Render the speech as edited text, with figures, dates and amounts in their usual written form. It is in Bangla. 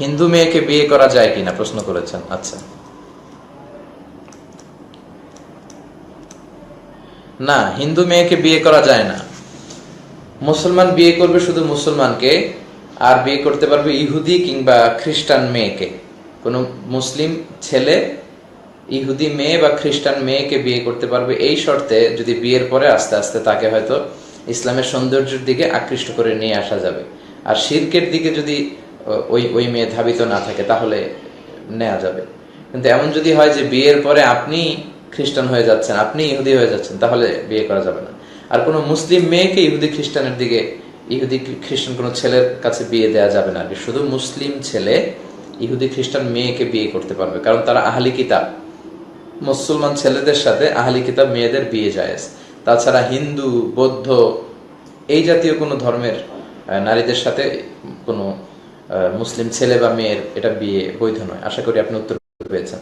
হিন্দু মেয়েকে বিয়ে করা যায় কিনা প্রশ্ন করেছেন। আচ্ছা, না, হিন্দু মেয়েকে বিয়ে করা যায় না। মুসলমান বিয়ে করবে শুধু মুসলমানকে, আর বিয়ে করতে পারবে ইহুদি কিংবা খ্রিস্টান মেয়েকে। কোনো মুসলিম ছেলে ইহুদি মেয়ে বা খ্রিস্টান মেয়েকে বিয়ে করতে পারবে এই শর্তে, যদি বিয়ের পরে আস্তে আস্তে তাকে হয়তো ইসলামের সৌন্দর্যের দিকে আকৃষ্ট করে নিয়ে আসা যাবে। আর শিরকের দিকে যদি ওই ওই মেয়ে ধাবিত না থাকে তাহলে নেওয়া যাবে। কিন্তু এমন যদি হয় যে বিয়ের পরে আপনি খ্রিস্টান হয়ে যাচ্ছেন, আপনি ইহুদি হয়ে যাচ্ছেন, তাহলে বিয়ে করা যাবে না। আর কোনো মুসলিম মেয়েকে ইহুদি খ্রিস্টানের দিকে, ইহুদি খ্রিস্টান কোনো ছেলের কাছে বিয়ে দেওয়া যাবে না। শুধু মুসলিম ছেলে ইহুদি খ্রিস্টান মেয়েকে বিয়ে করতে পারবে, কারণ তারা আহলি কিতাব। মুসলমান ছেলেদের সাথে আহলি কিতাব মেয়েদের বিয়ে জায়েজ। তাছাড়া হিন্দু, বৌদ্ধ এই জাতীয় কোনো ধর্মের নারীদের সাথে কোনো মুসলিম ছেলে বা মেয়ের এটা বিয়ে বৈধ নয়। আশা করি আপনি উত্তর পেয়েছেন।